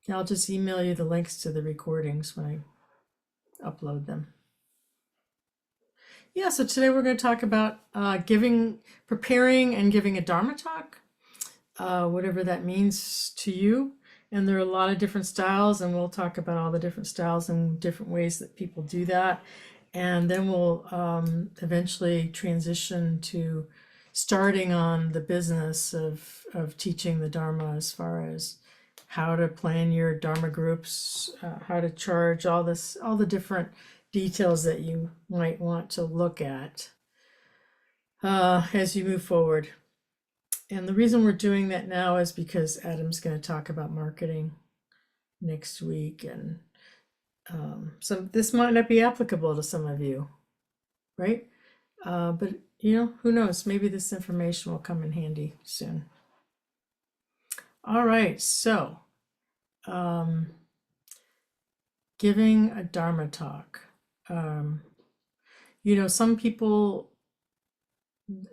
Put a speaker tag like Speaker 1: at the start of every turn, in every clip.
Speaker 1: I'll just email you the links to the recordings when I upload them. Yeah, so today we're going to talk about preparing and giving a Dharma talk, whatever that means to you. And there are a lot of different styles, and we'll talk about all the different styles and different ways that people do that. And then we'll eventually transition to starting on the business of teaching the Dharma, as far as how to plan your Dharma groups, how to charge, all the different details that you might want to look at as you move forward. And the reason we're doing that now is because Adam's going to talk about marketing next week, and so this might not be applicable to some of you, right? But who knows? Maybe this information will come in handy soon. All right, so giving a Dharma talk. Some people,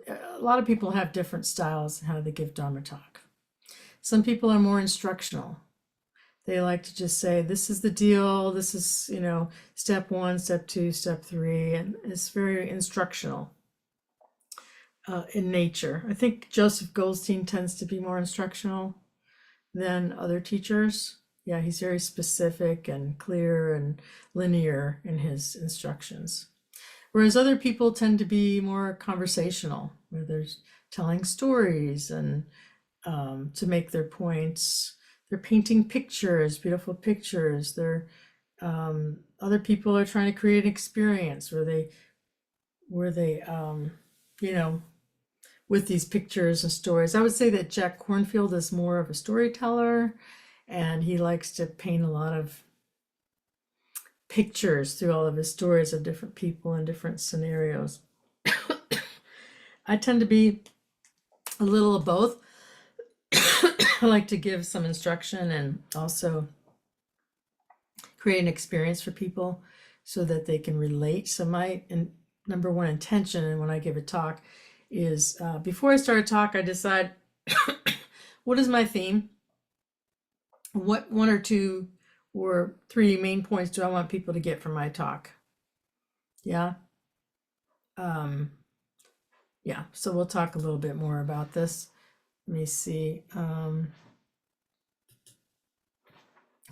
Speaker 1: a lot of people have different styles in how they give Dharma talk. Some people are more instructional. They like to just say, this is the deal, this is, step 1, step 2, step 3, and it's very instructional in nature. I think Joseph Goldstein tends to be more instructional than other teachers. Yeah, he's very specific and clear and linear in his instructions. Whereas other people tend to be more conversational, where they're telling stories and to make their points. They're painting pictures, beautiful pictures. They're other people are trying to create an experience where they with these pictures and stories. I would say that Jack Kornfield is more of a storyteller, and he likes to paint a lot of pictures through all of his stories of different people and different scenarios. I tend to be a little of both. I like to give some instruction and also create an experience for people so that they can relate. So my number one intention, and when I give a talk, is before I start a talk, I decide what is my theme, what 1 or 2 or 3 main points do I want people to get from my talk. Yeah. So we'll talk a little bit more about this. Let me see.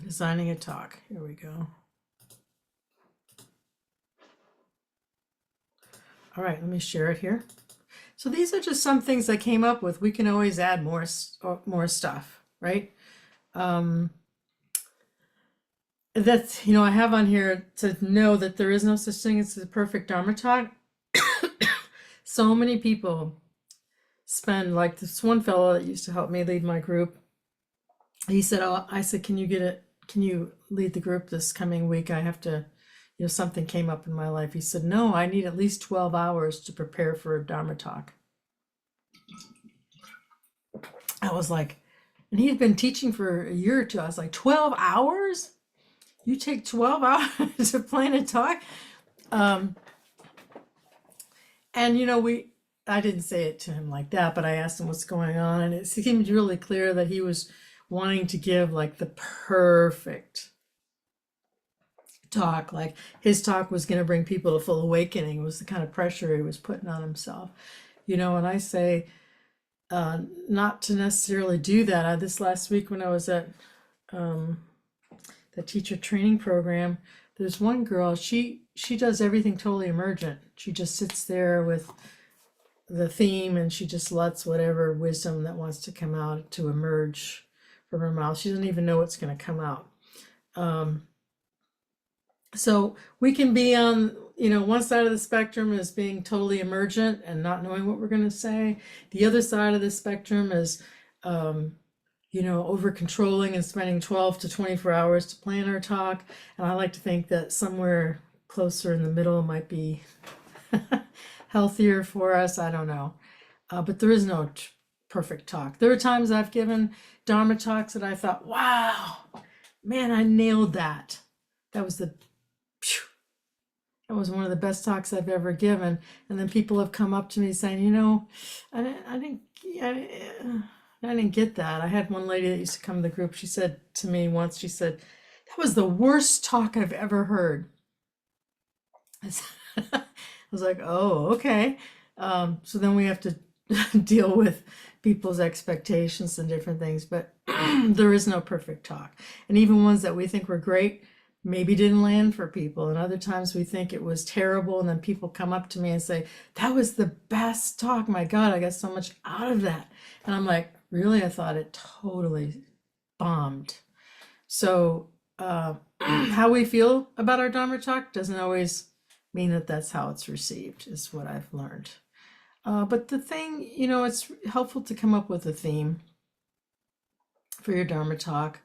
Speaker 1: Designing a talk. Here we go. All right, let me share it here. So these are just some things I came up with. We can always add more stuff, right? That's, I have on here to know that there is no such thing as a perfect Dharma talk. So many people spend, like this one fellow that used to help me lead my group. He said, I said, can you lead the group this coming week? I have to, something came up in my life. He said, no, I need at least 12 hours to prepare for a Dharma talk. I was like, and he had been teaching for a year or 2. I was like, 12 hours? You take 12 hours to plan a talk? And I didn't say it to him like that, but I asked him what's going on, and it seemed really clear that he was wanting to give like the perfect talk. Like his talk was going to bring people to full awakening. It was the kind of pressure he was putting on himself. And I say not to necessarily do that. This last week when I was at the teacher training program, there's one girl, she does everything totally emergent. She just sits there with the theme, and she just lets whatever wisdom that wants to come out to emerge from her mouth. She doesn't even know what's going to come out. So we can be on, one side of the spectrum is being totally emergent and not knowing what we're going to say. The other side of the spectrum is, over controlling and spending 12 to 24 hours to plan our talk. And I like to think that somewhere closer in the middle might be healthier for us. I don't know. But there is no perfect talk. There are times I've given Dharma talks that I thought, wow, man, I nailed that. That was one of the best talks I've ever given. And then people have come up to me saying, I I didn't get that. I had one lady that used to come to the group. She said to me once, she said, that was the worst talk I've ever heard. I was like, oh, okay. So then we have to deal with people's expectations and different things, but there is no perfect talk. And even ones that we think were great maybe didn't land for people. And other times we think it was terrible. And then people come up to me and say, that was the best talk. My God, I got so much out of that. And I'm like, really? I thought it totally bombed. So, how we feel about our Dharma talk doesn't always mean that that's how it's received, is what I've learned. But the thing, it's helpful to come up with a theme for your Dharma talk.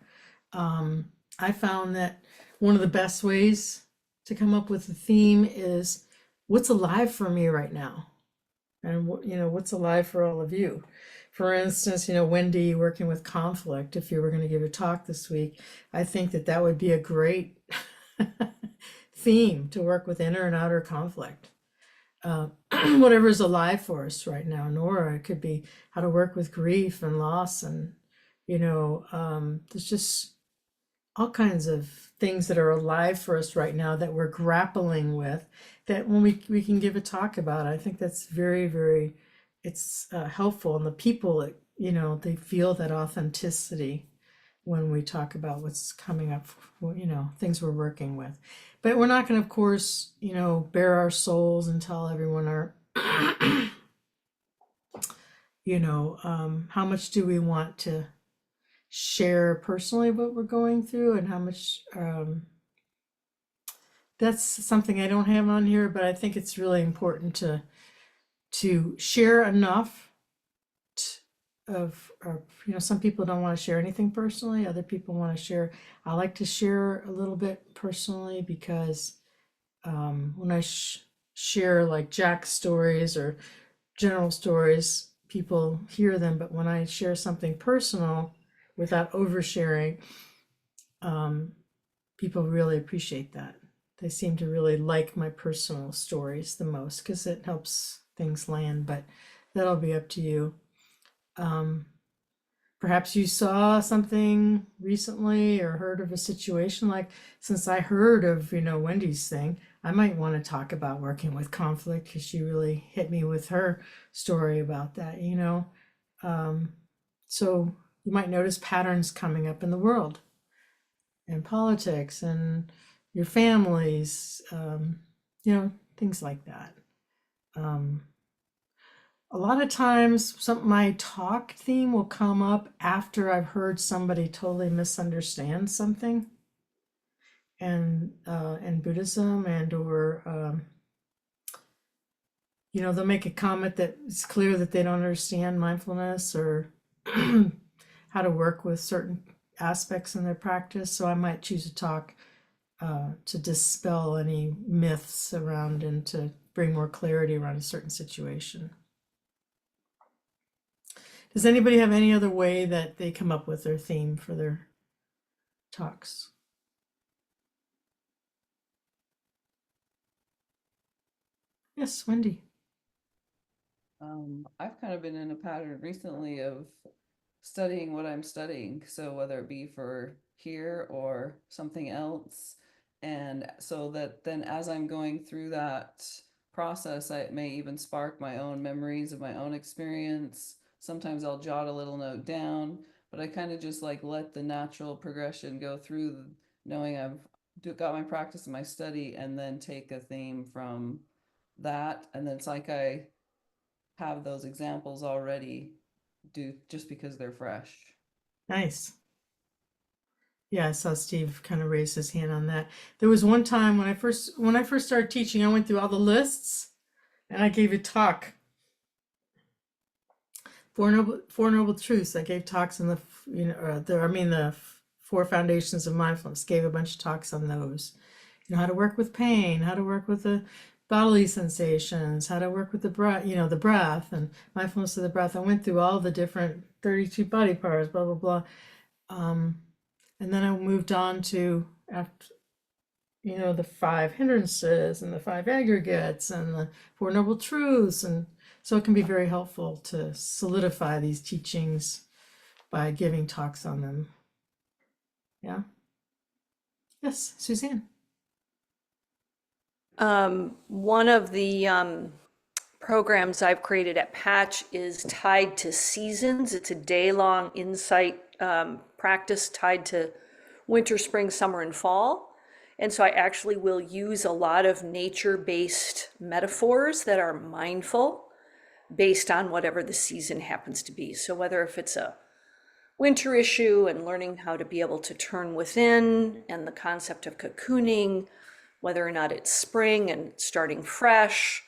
Speaker 1: I found that one of the best ways to come up with a theme is what's alive for me right now, and what's alive for all of you. For instance, Wendy working with conflict. If you were going to give a talk this week, I think that that would be a great theme to work with inner and outer conflict. Whatever is alive for us right now. Nora, it could be how to work with grief and loss, and there's just all kinds of things that are alive for us right now that we're grappling with, that when we can give a talk about it. I think that's very, very, it's helpful. And the people, they feel that authenticity when we talk about what's coming up, things we're working with. But we're not going to, of course, bare our souls and tell everyone our, how much do we want to share personally what we're going through, and how much, that's something I don't have on here, but I think it's really important to share enough of, some people don't want to share anything personally. Other people want to share. I like to share a little bit personally because when I share like Jack's stories or general stories, people hear them. But when I share something personal without oversharing, people really appreciate that. They seem to really like my personal stories the most because it helps things land, but that'll be up to you. Perhaps you saw something recently or heard of a situation, like since I heard of, Wendy's thing, I might want to talk about working with conflict because she really hit me with her story about that, So you might notice patterns coming up in the world and politics and your families, things like that. A lot of times, my talk theme will come up after I've heard somebody totally misunderstand something, and in Buddhism, and or they'll make a comment that it's clear that they don't understand mindfulness or how to work with certain aspects in their practice. So I might choose to talk to dispel any myths around and to bring more clarity around a certain situation. Does anybody have any other way that they come up with their theme for their talks? Yes, Wendy.
Speaker 2: I've kind of been in a pattern recently of studying what I'm studying. So whether it be for here or something else. And so that then as I'm going through that process, it may even spark my own memories of my own experience. Sometimes I'll jot a little note down, but I kind of just like let the natural progression go through, knowing I've got my practice and my study, and then take a theme from that. And then it's like I have those examples already, do just because they're fresh.
Speaker 1: Nice. Yeah, I saw Steve kind of raise his hand on that. There was one time when I first started teaching, I went through all the lists and I gave a talk. Four Noble Truths. I gave talks on the Four Foundations of Mindfulness. Gave a bunch of talks on those. How to work with pain, how to work with the bodily sensations, how to work with the breath, the breath and mindfulness of the breath. I went through all the different 32 body parts, blah, blah, blah. And then I moved on to after, the five hindrances and the five aggregates and the Four Noble Truths. And so it can be very helpful to solidify these teachings by giving talks on them. Yeah. Yes, Suzanne.
Speaker 3: One of the programs I've created at Patch is tied to seasons. It's a day-long insight practice tied to winter, spring, summer, and fall. And so I actually will use a lot of nature-based metaphors that are mindful based on whatever the season happens to be. So whether if it's a winter issue and learning how to be able to turn within and the concept of cocooning, whether or not it's spring and starting fresh.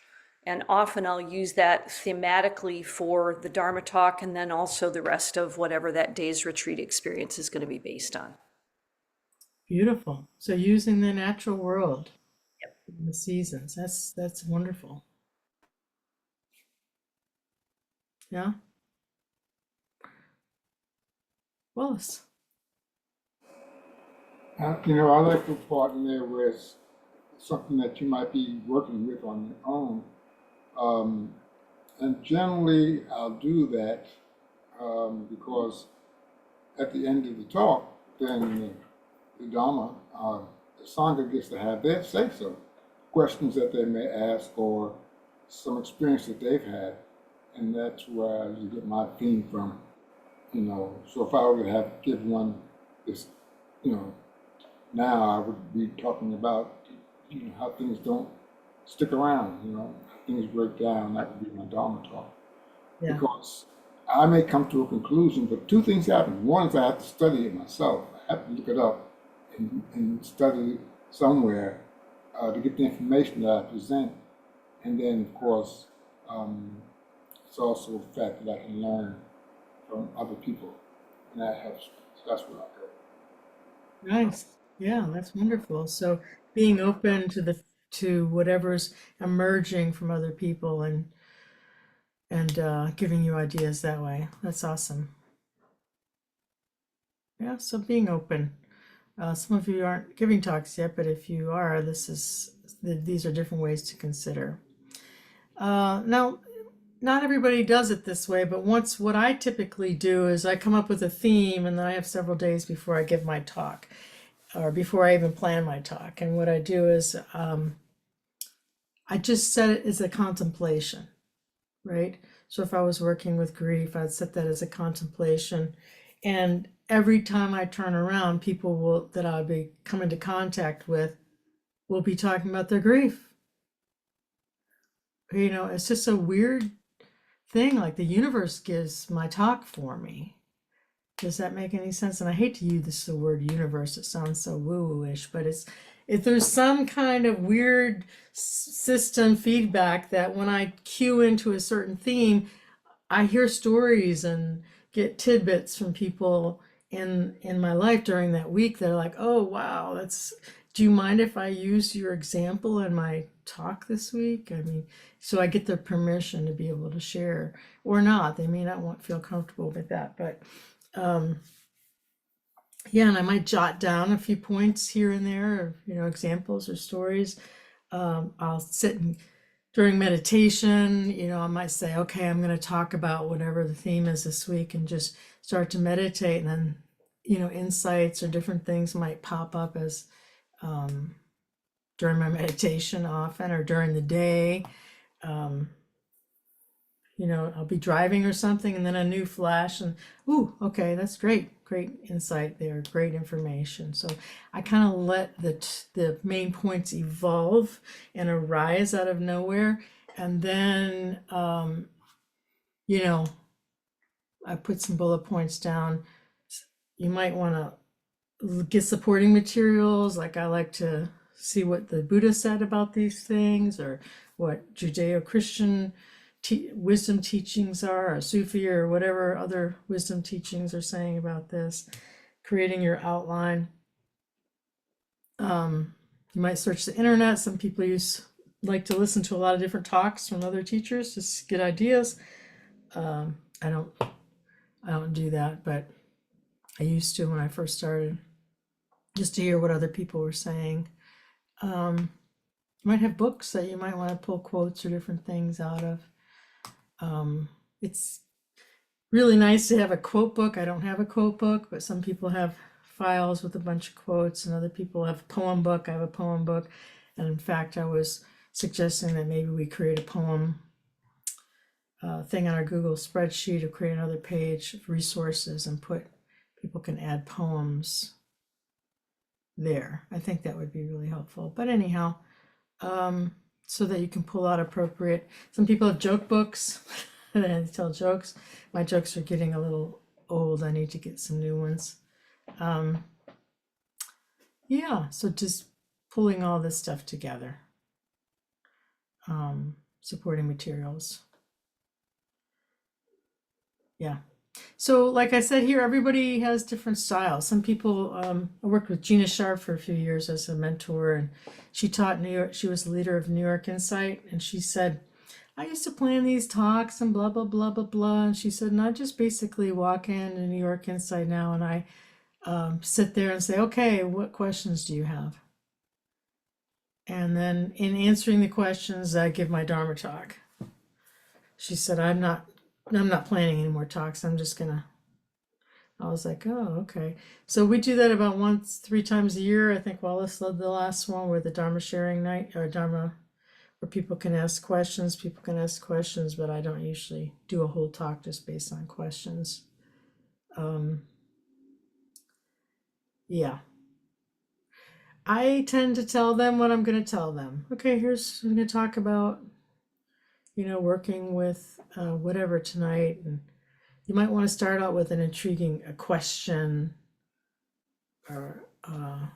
Speaker 3: And often I'll use that thematically for the Dharma talk and then also the rest of whatever that day's retreat experience is going to be based on.
Speaker 1: Beautiful. So using the natural world, the seasons, that's wonderful. Yeah. Wallace.
Speaker 4: I like to partner with something that you might be working with on your own. And generally, I'll do that because at the end of the talk, then the Dharma, the Sangha gets to have their say so. Questions that they may ask or some experience that they've had. And that's where you get my theme from. So if I were to have give one this, now I would be talking about how things don't stick around, how things break down. That would be my Dharma talk.
Speaker 1: Yeah.
Speaker 4: Because I may come to a conclusion, but two things happen. One is I have to study it myself. I have to look it up and study somewhere to get the information that I present. And then, of course, it's also the fact that I can learn from other people, and that helps. So that's where I go.
Speaker 1: Nice. Yeah, that's wonderful. So being open to whatever's emerging from other people and giving you ideas that way. That's awesome. Yeah, so being open. Some of you aren't giving talks yet, but if you are, these are different ways to consider. Now, not everybody does it this way, but what I typically do is I come up with a theme and then I have several days before I give my talk or before I even plan my talk. And what I do is I just set it as a contemplation, right? So if I was working with grief, I'd set that as a contemplation. And every time I turn around, people that I'll be coming into contact with will be talking about their grief. It's just a weird thing, like the universe gives my talk for me. Does that make any sense? And I hate to use the word universe, it sounds so woo-woo-ish, but if there's some kind of weird system feedback that when I cue into a certain theme, I hear stories and get tidbits from people in my life during that week that are like, oh wow, do you mind if I use your example in my talk this week? I mean, so I get their permission to be able to share or not. They may not feel comfortable with that, but yeah, and I might jot down a few points here and there, or examples or stories. I'll sit and during meditation, I might say, okay, I'm going to talk about whatever the theme is this week and just start to meditate, and then insights or different things might pop up as during my meditation often or during the day. I'll be driving or something and then a new flash and, ooh, okay, that's great insight there, great information. So I kind of let the main points evolve and arise out of nowhere. And then, I put some bullet points down. You might want to get supporting materials. Like I like to see what the Buddha said about these things or what Judeo-Christian wisdom teachings are, or Sufi, or whatever other wisdom teachings are saying about this. Creating your outline. You might search the internet. Some people like to listen to a lot of different talks from other teachers, just get ideas. I don't do that, but I used to when I first started, just to hear what other people were saying. You might have books that you might want to pull quotes or different things out of. really nice to have a quote book. I don't have a quote book, but some people have files with a bunch of quotes, and other people have a poem book. I have a poem book. And in fact, I was suggesting that maybe we create a poem thing on our Google spreadsheet, or create another page of resources and put, people can add poems there. I think that would be really helpful. But anyhow, so that you can pull out appropriate, some people have joke books and tell jokes. My jokes are getting a little old. I need to get some new ones. Yeah, so just pulling all this stuff together. Supporting materials. Yeah. So like I said here, everybody has different styles. Some people, I worked with Gina Sharp for a few years as a mentor, and she taught New York. She was the leader of New York Insight, and she said, I used to plan these talks and blah, blah, blah, blah, blah. And she said, and I just basically walk in New York Insight now, and I sit there and say, okay, what questions do you have? And then in answering the questions, I give my Dharma talk. She said, I'm not planning any more talks. I'm just gonna, I was like, oh, okay. So we do that about 3 times a year. I think Wallace led the last one, where the Dharma sharing night, or Dharma, where people can ask questions. People can ask questions, but I don't usually do a whole talk just based on questions. Yeah. I tend to tell them what I'm going to tell them. Okay, I'm going to talk about, working with whatever tonight. And you might want to start out with an intriguing question, or a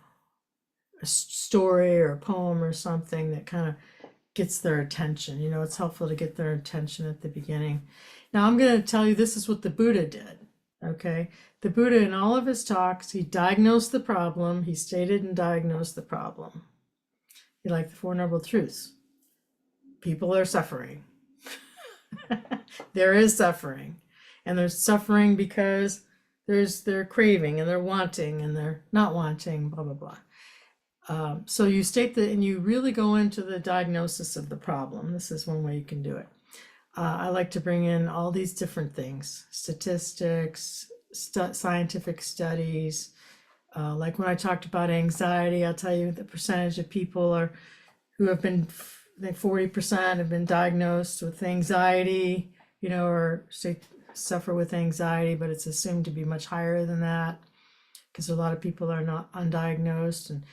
Speaker 1: story or a poem or something that kind of gets their attention. It's helpful to get their attention at the beginning. Now I'm going to tell you, this is what the Buddha did. Okay, the Buddha, in all of his talks, he diagnosed the problem. He stated and diagnosed the problem. Like the Four Noble Truths. People are suffering. There is suffering. And there's suffering because they're craving and they're wanting and they're not wanting, blah, blah, blah. So you state that, and you really go into the diagnosis of the problem. This is one way you can do it. I like to bring in all these different things, statistics, scientific studies. Like when I talked about anxiety, I'll tell you the percentage of people who have been, I think 40% have been diagnosed with anxiety, or suffer with anxiety, but it's assumed to be much higher than that because a lot of people are not undiagnosed. And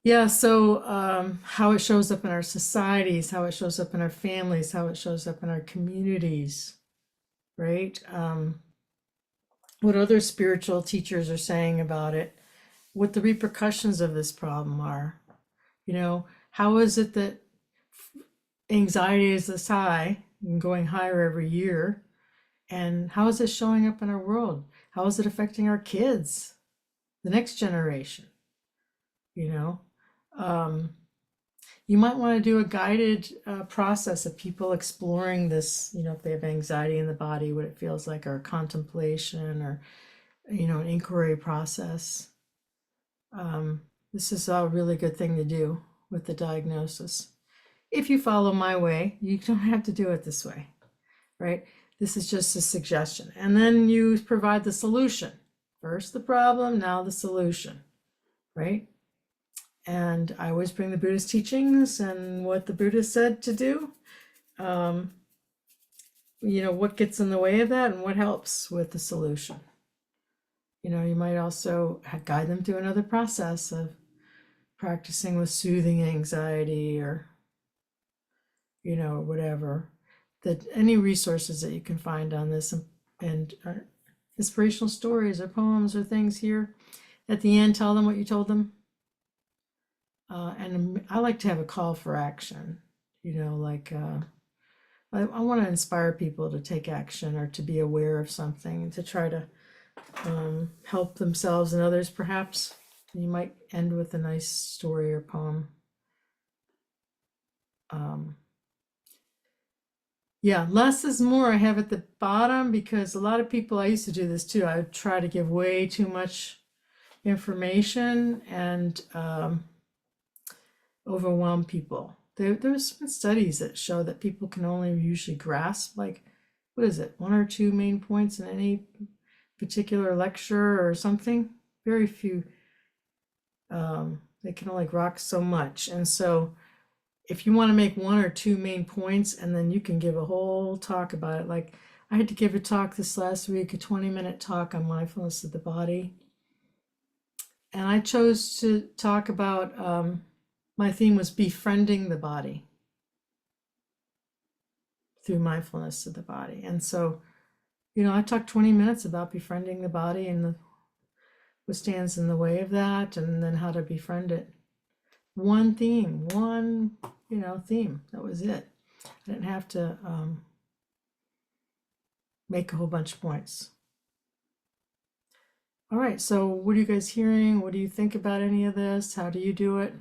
Speaker 1: yeah, so how it shows up in our societies, how it shows up in our families, how it shows up in our communities, right? What other spiritual teachers are saying about it, what the repercussions of this problem are. How is it that anxiety is this high and going higher every year? And how is it showing up in our world? How is it affecting our kids, the next generation? You might want to do a guided process of people exploring this, if they have anxiety in the body, what it feels like, or contemplation, or, an inquiry process. This is a really good thing to do with the diagnosis. If you follow my way, you don't have to do it this way, right? This is just a suggestion. And then you provide the solution. First the problem, now the solution, right? And I always bring the Buddhist teachings and what the Buddha said to do. What gets in the way of that and what helps with the solution. You might also guide them through another process of practicing with soothing anxiety, or, whatever. That any resources that you can find on this, and inspirational stories or poems or things here. At the end, tell them what you told them. And I like to have a call for action, like I want to inspire people to take action or to be aware of something and to try to help themselves and others, perhaps. You might end with a nice story or poem. Yeah, less is more I have at the bottom, because a lot of people, I used to do this too. I would try to give way too much information and overwhelm people. There's been studies that show that people can only usually grasp like what is it, one or two main points in any particular lecture or something. Very few. They can only grok so much. And so if you want to make one or two main points, and then you can give a whole talk about it. Like I had to give a talk this last week, a 20-minute talk on mindfulness of the body. And I chose to talk about, my theme was befriending the body through mindfulness of the body. And so, I talked 20 minutes about befriending the body and what stands in the way of that, and then how to befriend it. One theme, theme. That was it. I didn't have to make a whole bunch of points. All right, so what are you guys hearing? What do you think about any of this? How do you do it?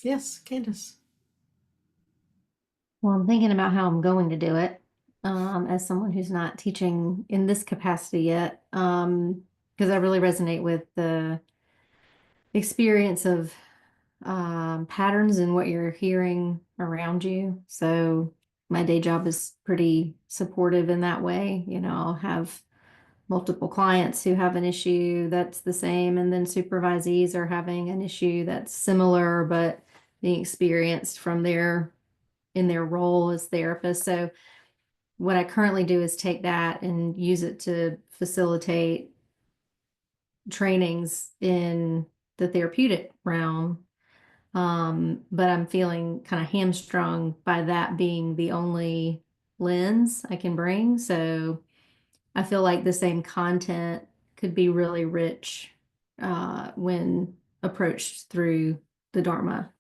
Speaker 1: Yes, Candace.
Speaker 5: Well, I'm thinking about how I'm going to do it, as someone who's not teaching in this capacity yet, because I really resonate with the experience of patterns and what you're hearing around you. So my day job is pretty supportive in that way. I'll have multiple clients who have an issue that's the same, and then supervisees are having an issue that's similar, but being experienced in their role as therapists. So what I currently do is take that and use it to facilitate trainings in the therapeutic realm. But I'm feeling kind of hamstrung by that being the only lens I can bring. So I feel like the same content could be really rich when approached through the Dharma.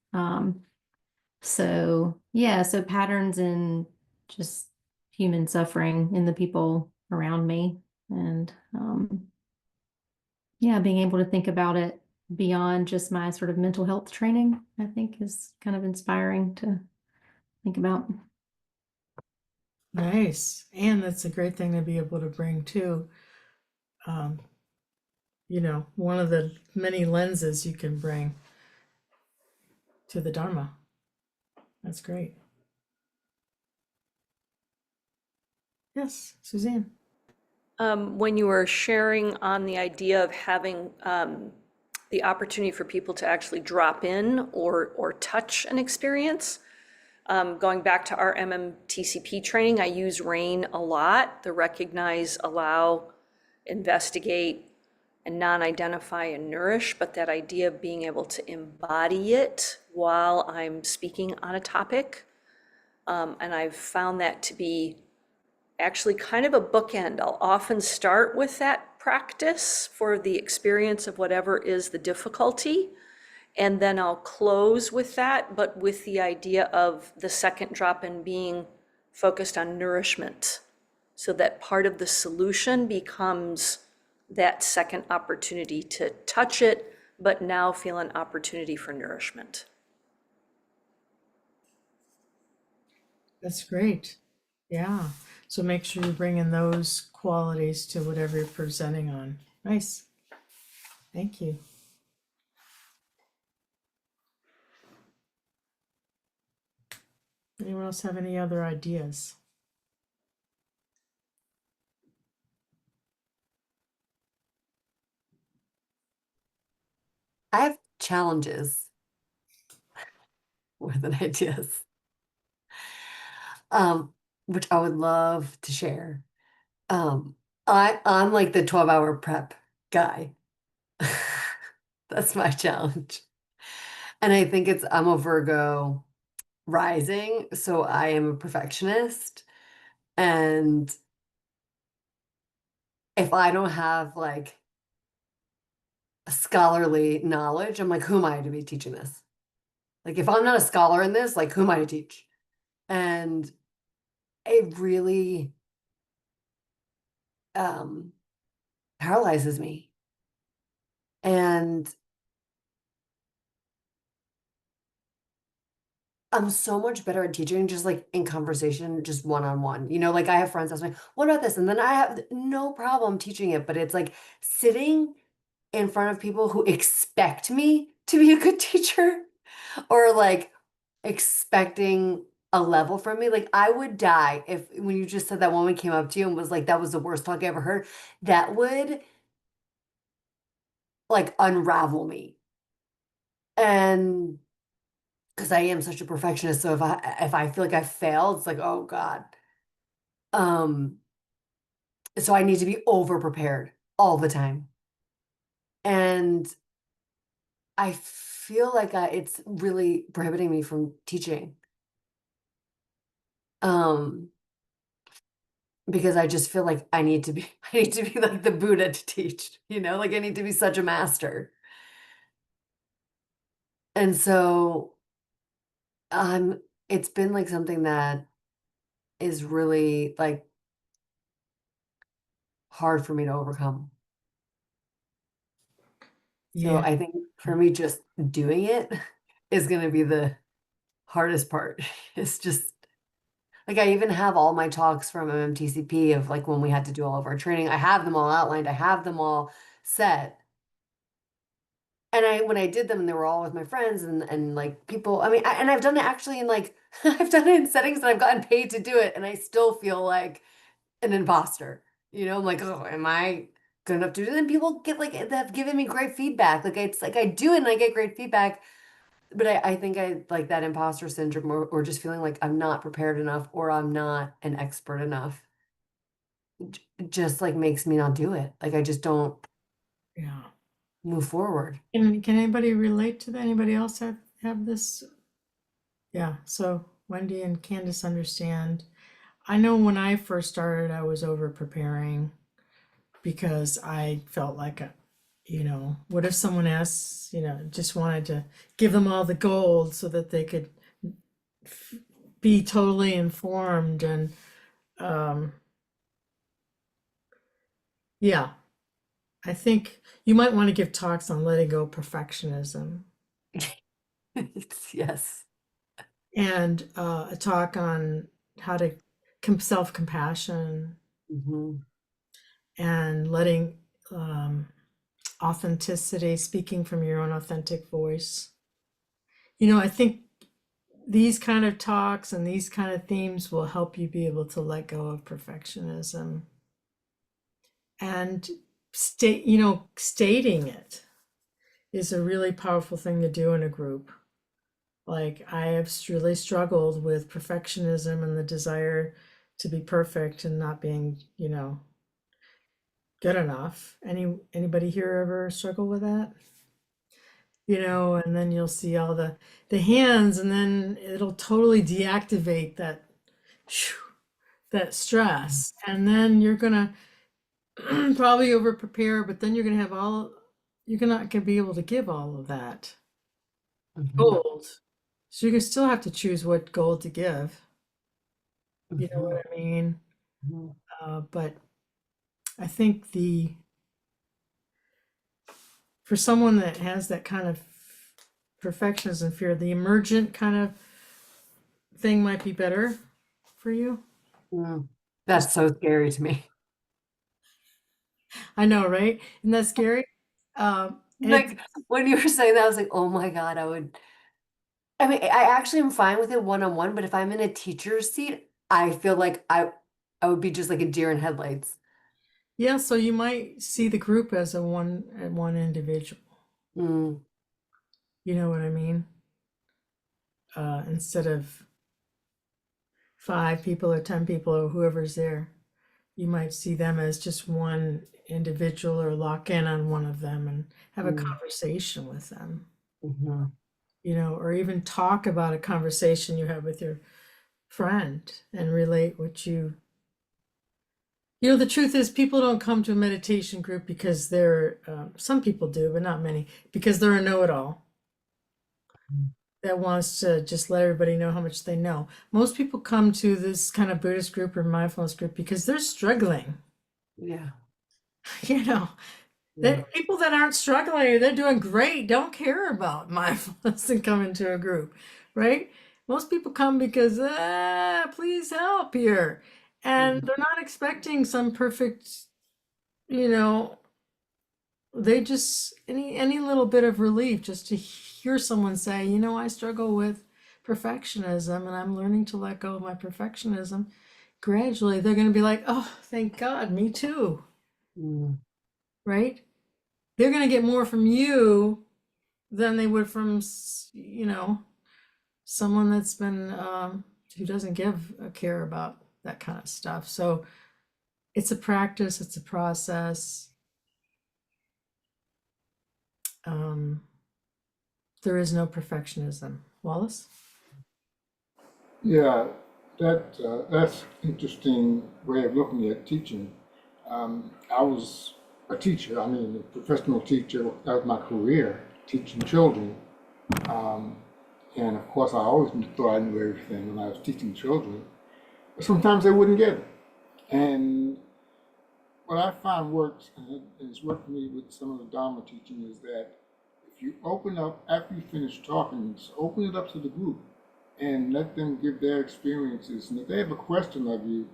Speaker 5: So patterns in just human suffering in the people around me, and being able to think about it beyond just my sort of mental health training, I think is kind of inspiring to think about.
Speaker 1: Nice. And that's a great thing to be able to bring too. One of the many lenses you can bring to the Dharma. That's great. Yes, Suzanne.
Speaker 3: When you were sharing on the idea of having the opportunity for people to actually drop in or touch an experience, going back to our MMTCP training, I use RAIN a lot, the recognize, allow, investigate, and non-identify and nourish, but that idea of being able to embody it while I'm speaking on a topic. And I've found that to be actually kind of a bookend. I'll often start with that practice for the experience of whatever is the difficulty, and then I'll close with that, but with the idea of the second drop-in being focused on nourishment, so that part of the solution becomes that second opportunity to touch it, but now feel an opportunity for nourishment.
Speaker 1: That's great. Yeah. So make sure you bring in those qualities to whatever you're presenting on. Nice. Thank you. Anyone else have any other ideas?
Speaker 6: I have challenges more than ideas, which I would love to share. I'm like the 12-hour prep guy. That's my challenge. And I think I'm a Virgo rising, so I am a perfectionist. And if I don't have like a scholarly knowledge, I'm like, who am I to be teaching this? Like, if I'm not a scholar in this, like, who am I to teach? And it really paralyzes me. And I'm so much better at teaching just like in conversation, just one-on-one. Like I have friends that's like, what about this? And then I have no problem teaching it, but it's like sitting in front of people who expect me to be a good teacher or like expecting a level from me. Like I would die if when you just said that woman came up to you and was like, that was the worst talk I ever heard. That would like unravel me. And because I am such a perfectionist, so if I feel like I failed, it's like, oh God. Um, so I need to be over prepared all the time. And I feel like it's really prohibiting me from teaching. Um, because I just feel like I need to be I need to be like the Buddha to teach, like I need to be such a master. And so it's been like something that is really like hard for me to overcome. So
Speaker 1: Yeah.
Speaker 6: I think for me just doing it is going to be the hardest part. It's just like I even have all my talks from MMTCP of like when we had to do all of our training. I have them all outlined. I have them all set. And when I did them and they were all with my friends and like people, I mean, and I've done it actually in like I've done it in settings that I've gotten paid to do it, and I still feel like an imposter. I'm like, oh, am I good enough to do it? And people get like they have given me great feedback. Like it's like I do it and I get great feedback, but I think I like that imposter syndrome or just feeling like I'm not prepared enough or I'm not an expert enough. Just like makes me not do it. Like I just don't
Speaker 1: Yeah.
Speaker 6: move forward.
Speaker 1: Can anybody relate to that? Anybody else have this? Yeah. So Wendy and Candace understand. I know when I first started, I was over preparing because I felt like, what if someone else, just wanted to give them all the gold so that they could be totally informed and, um, yeah, I think you might want to give talks on letting go perfectionism
Speaker 6: Yes.
Speaker 1: and a talk on how to self-compassion
Speaker 6: Hmm.
Speaker 1: and letting authenticity, speaking from your own authentic voice. I think these kind of talks and these kind of themes will help you be able to let go of perfectionism and stating it is a really powerful thing to do in a group. Like I have really struggled with perfectionism and the desire to be perfect and not being, good enough. Anybody here ever struggle with that? And then you'll see all the hands, and then it'll totally deactivate that stress, and then you're gonna probably over prepare, but then you're not gonna be able to give all of that
Speaker 6: Hmm.
Speaker 1: gold. So you're gonna still have to choose what gold to give. You know
Speaker 6: Hmm.
Speaker 1: what I mean?
Speaker 6: Hmm.
Speaker 1: But I think for someone that has that kind of perfectionism fear, the emergent kind of thing might be better for you.
Speaker 6: Mm. That's so scary to me.
Speaker 1: I know, right? Isn't that scary? And
Speaker 6: Like when you were saying that, I was like, oh my God, I mean, I actually am fine with it one-on-one, but if I'm in a teacher's seat, I feel like I would be just like a deer in headlights.
Speaker 1: yeah, so you might see the group as one individual.
Speaker 6: Mm.
Speaker 1: You know what I mean? Instead of 5 people or 10 people or whoever's there, you might see them as just one individual or lock in on one of them and have a
Speaker 6: Mm.
Speaker 1: conversation with them,
Speaker 6: Mhm.
Speaker 1: or even talk about a conversation you have with your friend and relate what the truth is people don't come to a meditation group because they're, some people do, but not many, because they're a know-it-all that wants to just let everybody know how much they know. Most people come to this kind of Buddhist group or mindfulness group because they're struggling.
Speaker 6: Yeah.
Speaker 1: You know,
Speaker 6: Yeah.
Speaker 1: that people that aren't struggling, they're doing great, don't care about mindfulness and come into a group, right? Most people come because, please help here. And
Speaker 6: Mhm.
Speaker 1: they're not expecting some perfect, you know, they just any little bit of relief just to hear someone say, you know, I struggle with perfectionism and I'm learning to let go of my perfectionism. Gradually, they're going to be like, oh, thank God, me too,
Speaker 6: Mm.
Speaker 1: right? They're going to get more from you than they would from, someone that's been, who doesn't give a care about that kind of stuff. So it's a practice, it's a process. Um, there is no perfectionism. Wallace?
Speaker 4: Yeah, that's interesting way of looking at teaching. I was a teacher. I mean, a professional teacher. That was my career, teaching children. Um, and of course, I always thought I knew everything when I was teaching children. But sometimes they wouldn't get it. And what I find works, and it's worked for me with some of the Dharma teaching, is that if you open up after you finish talking, just open it up to the group and let them give their experiences. And if they have a question of you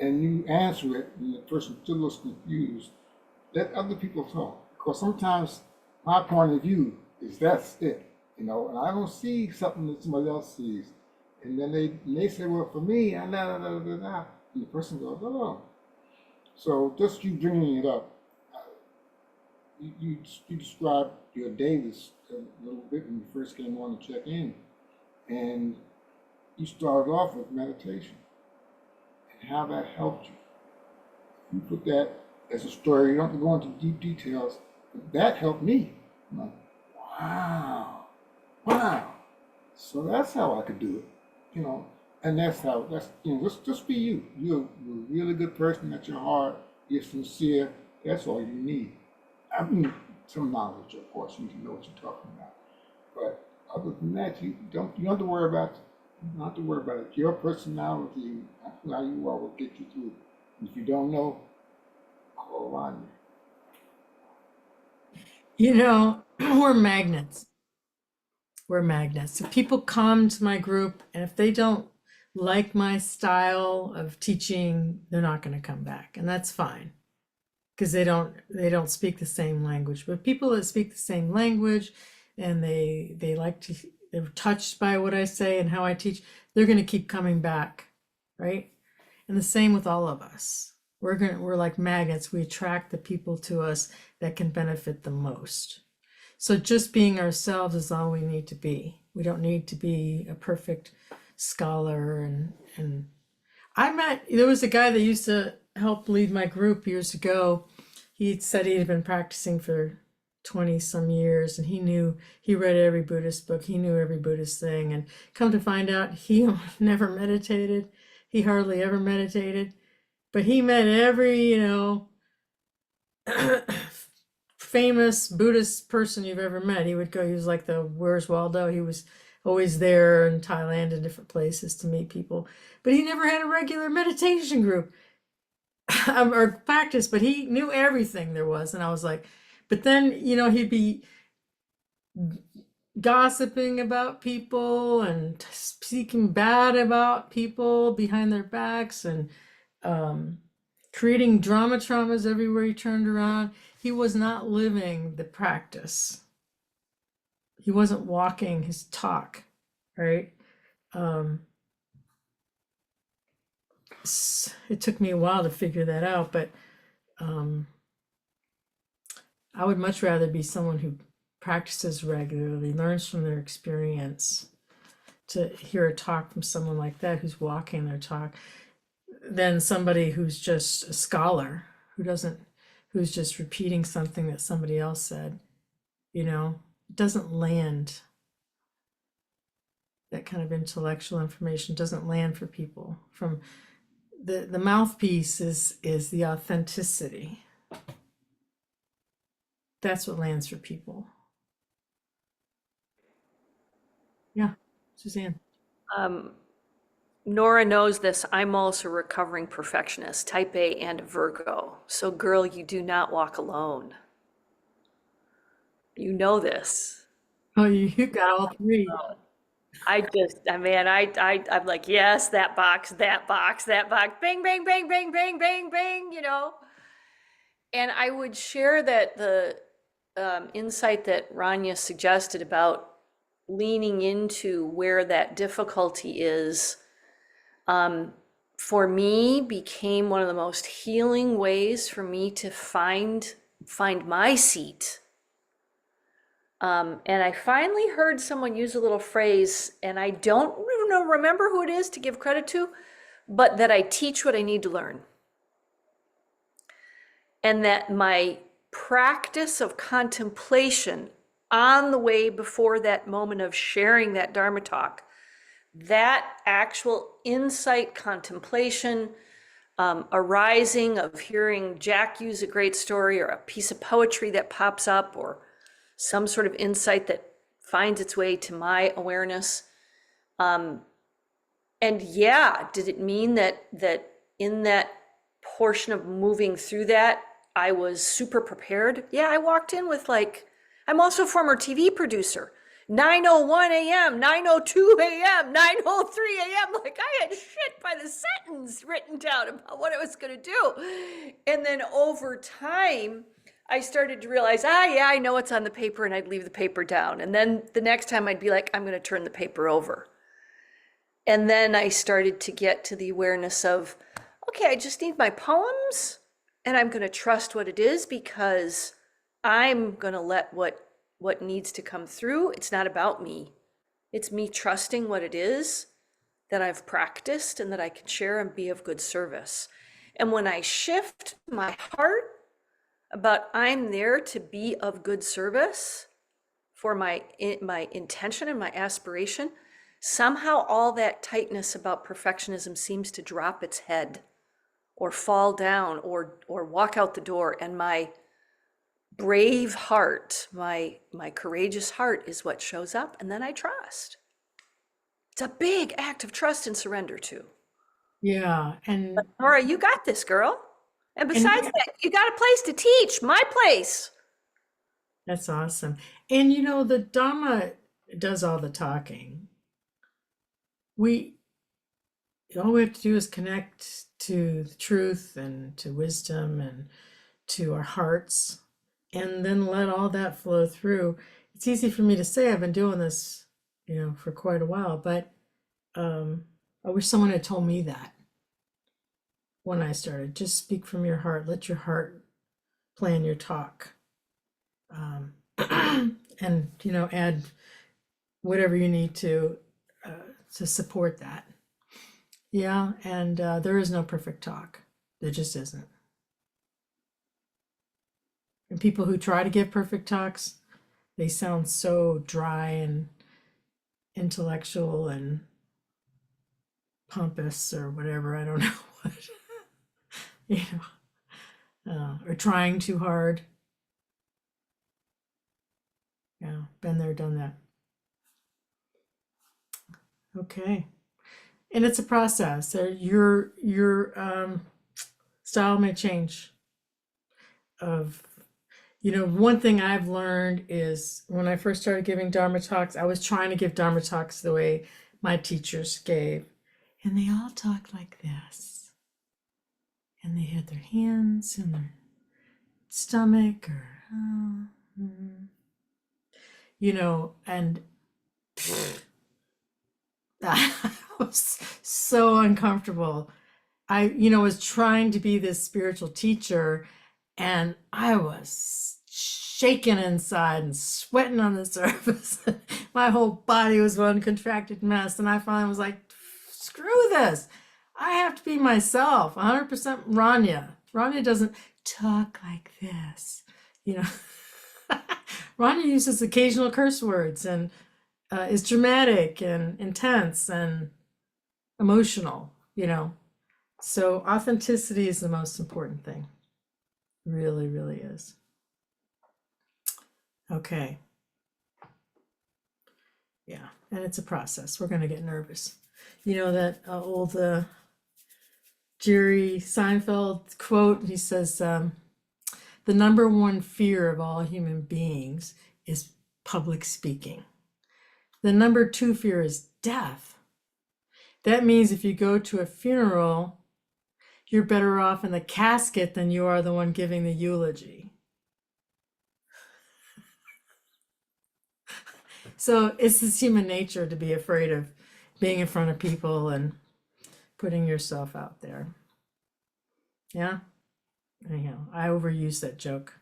Speaker 4: and you answer it and the person still looks confused, let other people talk. Because sometimes my point of view is that's it, and I don't see something that somebody else sees. And then they say, well, for me, and da da da da da. And the person goes, oh. So just you bringing it up, you described your day this a little bit when you first came on to check in. And you started off with meditation and how that helped you. You put that as a story. You don't have to go into deep details, but that helped me. I'm like, wow, wow. So that's how I could do it. And just be you. You're a really good person at your heart. You're sincere. That's all you need. I mean, some knowledge, of course. You know what you're talking about. But other than that, you don't have to worry about it. You don't have to worry about it. Your personality, how you are, will get you through. And if you don't know, call Rodney.
Speaker 1: We're magnets. We're magnets. If people come to my group and if they don't like my style of teaching, they're not going to come back. And that's fine because they don't speak the same language. But people that speak the same language and they're touched by what I say and how I teach, they're going to keep coming back, right? And the same with all of us. We're like magnets. We attract the people to us that can benefit the most. So just being ourselves is all we need to be. We don't need to be a perfect scholar. And there was a guy that used to help lead my group years ago. He said he had been practicing for 20 some years and he read every Buddhist book. He knew every Buddhist thing. And come to find out, he never meditated. He hardly ever meditated. But he met every, famous Buddhist person you've ever met. He was like the Where's Waldo? He was always there in Thailand and different places to meet people. But he never had a regular meditation group or practice, but he knew everything there was. And I was like, but then, he'd be gossiping about people and speaking bad about people behind their backs and creating traumas everywhere he turned around. He was not living the practice. He wasn't walking his talk, right? It took me a while to figure that out, but I would much rather be someone who practices regularly, learns from their experience, to hear a talk from someone like that who's walking their talk, than somebody who's just a scholar who's just repeating something that somebody else said. It doesn't land. That kind of intellectual information doesn't land for people. From the mouthpiece is the authenticity. That's what lands for people. Yeah, Suzanne.
Speaker 3: Nora knows this. I'm also a recovering perfectionist, type A and Virgo. So girl, you do not walk alone. You know this.
Speaker 1: Oh, you got all three.
Speaker 3: I'm like, yes, that box, bing, bing, bing, bing, bing, bing, bing, And I would share that the insight that Rania suggested about leaning into where that difficulty is, for me, became one of the most healing ways for me to find my seat. And I finally heard someone use a little phrase, and I don't remember who it is to give credit to, but that I teach what I need to learn. And that my practice of contemplation on the way before that moment of sharing that Dharma talk, that actual insight contemplation, arising of hearing Jack use a great story or a piece of poetry that pops up or some sort of insight that finds its way to my awareness. And yeah, did it mean that in that portion of moving through that, I was super prepared? Yeah, I walked in with like, I'm also a former TV producer. 9:01 a.m., 9:02 a.m., 9:03 a.m. Like I had shit by the sentence written down about what I was going to do. And then over time, I started to realize, yeah, I know what's on the paper, and I'd leave the paper down. And then the next time I'd be like, I'm going to turn the paper over. And then I started to get to the awareness of, okay, I just need my poems, and I'm going to trust what it is because I'm going to let what needs to come through. It's not about me. It's me trusting what it is that I've practiced and that I can share and be of good service. And when I shift my heart about I'm there to be of good service for my intention and my aspiration, somehow all that tightness about perfectionism seems to drop its head or fall down or walk out the door, and my brave heart, my courageous heart is what shows up, and then I trust. It's a big act of trust and surrender too.
Speaker 1: Yeah, and
Speaker 3: Nora, you got this, girl. And besides that, you got a place to teach, my place.
Speaker 1: that's awesome. And you know, the Dharma does all the talking. All we have to do is connect to the truth and to wisdom and to our hearts, and then let all that flow through. It's easy for me to say, I've been doing this, for quite a while, but I wish someone had told me that when I started. Just speak from your heart, let your heart plan your talk. And add whatever you need to support that. Yeah, and there is no perfect talk. There just isn't. And people who try to give perfect talks, they sound so dry and intellectual and pompous or whatever. I don't know what, or trying too hard. Yeah, been there, done that. Okay. And it's a process. Your style may change. One thing I've learned is when I first started giving Dharma talks, I was trying to give Dharma talks the way my teachers gave, and they all talked like this, and they had their hands in their stomach, or and that was so uncomfortable. I was trying to be this spiritual teacher, and I was shaking inside and sweating on the surface. My whole body was one contracted mess, and I finally was like, screw this. I have to be myself, 100% Rania. Rania doesn't talk like this, Rania uses occasional curse words and is dramatic and intense and emotional, So authenticity is the most important thing. Really, really is. Okay. Yeah, and it's a process. We're going to get nervous. That old Jerry Seinfeld quote, he says, the number one fear of all human beings is public speaking. The number two fear is death. That means if you go to a funeral, you're better off in the casket than you are the one giving the eulogy. So it's just human nature to be afraid of being in front of people and putting yourself out there. Yeah. Anyhow, I overused that joke.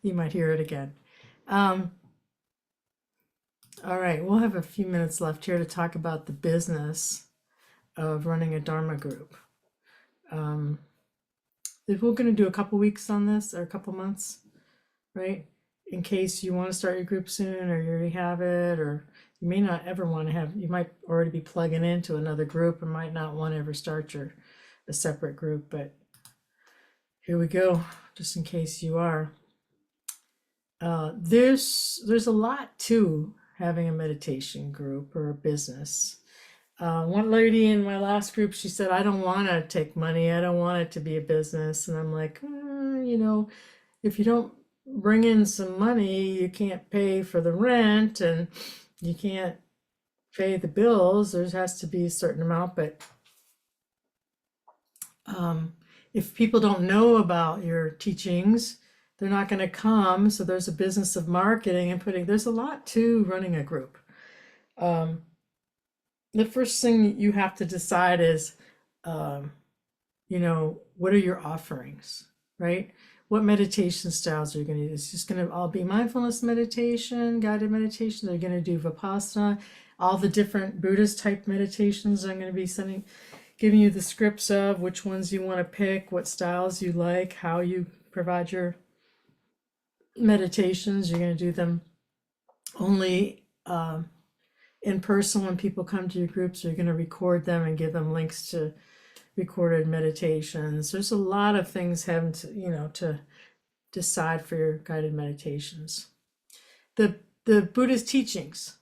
Speaker 1: You might hear it again. All right, we'll have a few minutes left here to talk about the business of running a Dharma group. If we're going to do a couple weeks on this or a couple months, right? In case you want to start your group soon, or you already have it, or you may not ever want to have, you might already be plugging into another group and might not want to ever start a separate group, but here we go, just in case you are. There's a lot to having a meditation group or a business. One lady in my last group, she said, I don't want to take money. I don't want it to be a business. And I'm like, if you don't bring in some money, you can't pay for the rent and you can't pay the bills. There has to be a certain amount. But if people don't know about your teachings, they're not going to come. So there's a business of marketing and there's a lot to running a group. The first thing you have to decide is, what are your offerings, right? What meditation styles are you going to do? It's just going to all be mindfulness meditation, guided meditation. They're going to do Vipassana, all the different Buddhist type meditations. I'm going to be giving you the scripts of which ones you want to pick, what styles you like, how you provide your meditations. You're going to do them only in person when people come to your groups. You're going to record them and give them links to recorded meditations. There's a lot of things having to decide for your guided meditations. The Buddhist teachings,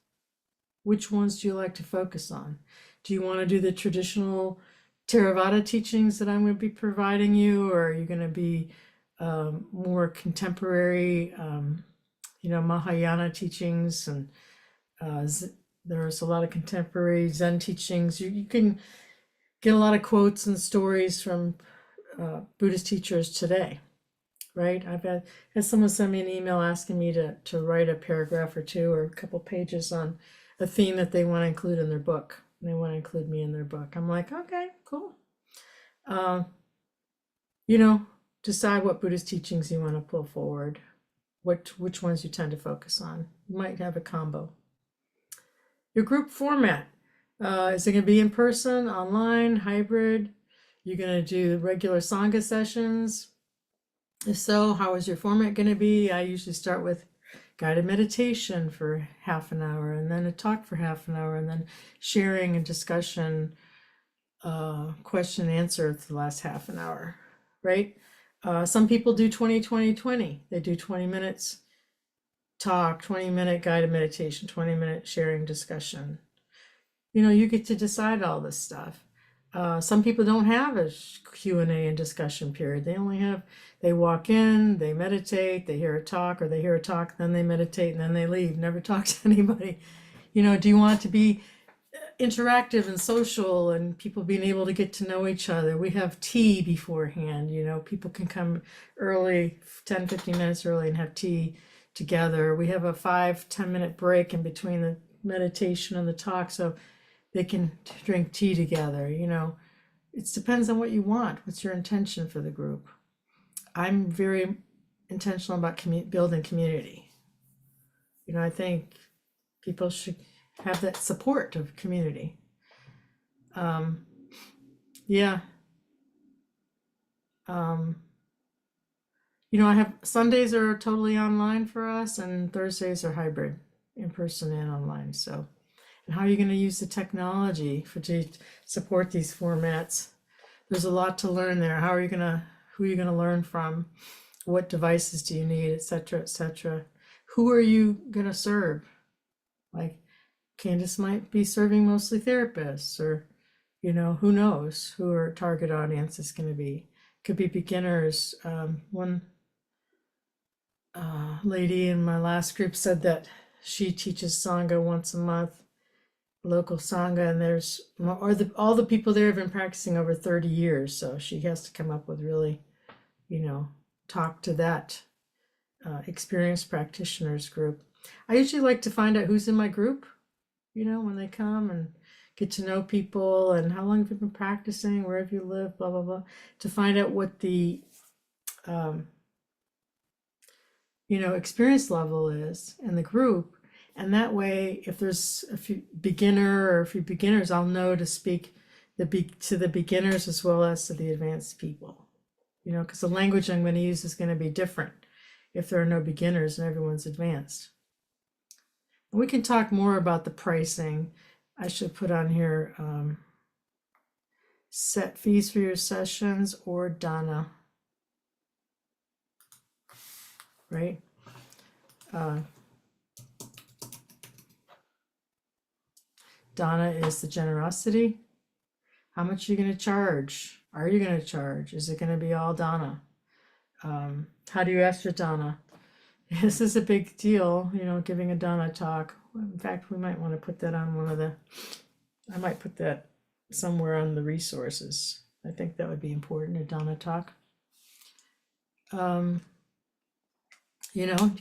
Speaker 1: which ones do you like to focus on? Do you want to do the traditional Theravada teachings that I'm going to be providing you, or are you going to be more contemporary, Mahayana teachings? And there's a lot of contemporary Zen teachings. You can get a lot of quotes and stories from Buddhist teachers today, right? I've had someone send me an email asking me to write a paragraph or two or a couple pages on a theme that they want to include in their book. And they want to include me in their book. I'm like, okay, cool. Decide what Buddhist teachings you want to pull forward, which ones you tend to focus on. You might have a combo. Your group format. Is it going to be in person, online, hybrid? You're going to do regular Sangha sessions? If so, how is your format going to be? I usually start with guided meditation for half an hour, and then a talk for half an hour, and then sharing and discussion, question and answer for the last half an hour, right? Some people do 20-20-20. They do 20 minutes talk, 20-minute guided meditation, 20-minute sharing discussion. You get to decide all this stuff. Some people don't have a Q&A and discussion period. They walk in, they meditate, they hear a talk, or they hear a talk, then they meditate, and then they leave, never talk to anybody. Do you want it to be interactive and social and people being able to get to know each other? We have tea beforehand. People can come early, 10-15 minutes early, and have tea together. We have a 5-10 minute break in between the meditation and the talk, so they can drink tea together. It depends on what you want. What's your intention for the group? I'm very intentional about building community. I think people should have that support of community. I have Sundays are totally online for us, and Thursdays are hybrid, in person and online. So, and how are you going to use the technology to support these formats? There's a lot to learn there. Who are you going to learn from? What devices do you need, et cetera, et cetera? Who are you going to serve? Like Candace might be serving mostly therapists, or, who knows who our target audience is going to be. Could be beginners. One lady in my last group said that she teaches Sangha once a month, local Sangha, and there's all the people there have been practicing over 30 years, so she has to come up with really, talk to that experienced practitioners group. I usually like to find out who's in my group, when they come, and get to know people and how long have you been practicing, where have you lived, blah, blah, blah, to find out what the experience level is in the group. And that way, if there's a few beginners, I'll know to speak to the beginners as well as to the advanced people, because the language I'm going to use is going to be different if there are no beginners and everyone's advanced. And we can talk more about the pricing. I should put on here set fees for your sessions or dana, right? Dana is the generosity. How much are you going to charge? Are you going to charge? Is it going to be all dana? How do you ask for dana? This is a big deal, giving a dana talk. In fact, we might want to put that on I might put that somewhere on the resources. I think that would be important, a dana talk. You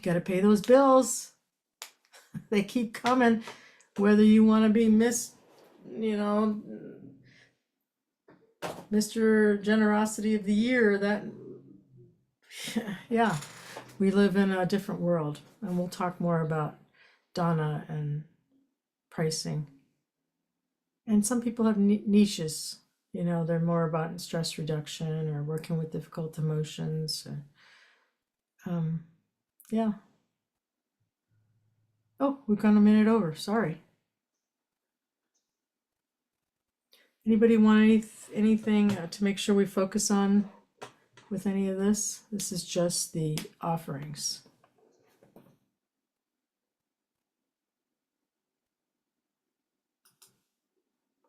Speaker 1: got to pay those bills. They keep coming, whether you want to be Mr. Generosity of the Year, that, yeah, we live in a different world, and we'll talk more about dana and pricing. And some people have niches, they're more about stress reduction or working with difficult emotions. Yeah. Oh, we've gone a minute over. Sorry. Anybody want anything to make sure we focus on with any of this? This is just the offerings.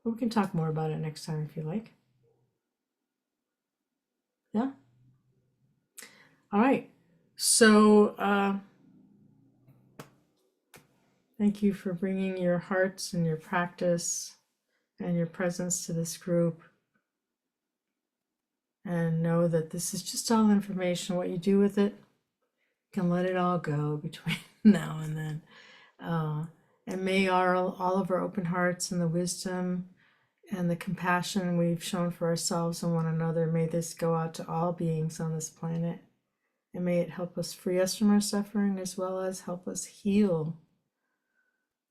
Speaker 1: We can talk more about it next time if you like. Yeah. All right. So thank you for bringing your hearts and your practice and your presence to this group. And know that this is just all information. What you do with it, you can let it all go between now and then. And may all of our open hearts and the wisdom and the compassion we've shown for ourselves and one another, may this go out to all beings on this planet. And may it help us free us from our suffering as well as help us heal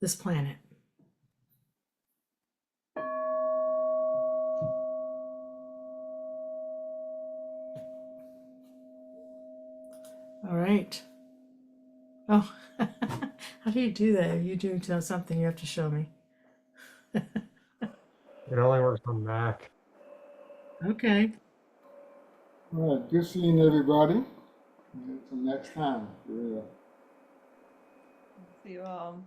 Speaker 1: this planet. All right. Oh, how do you do that? If you do something, you have to show me.
Speaker 7: It only works on Mac.
Speaker 1: Okay.
Speaker 4: All right, good seeing everybody. Until next time, for real.
Speaker 2: See you all.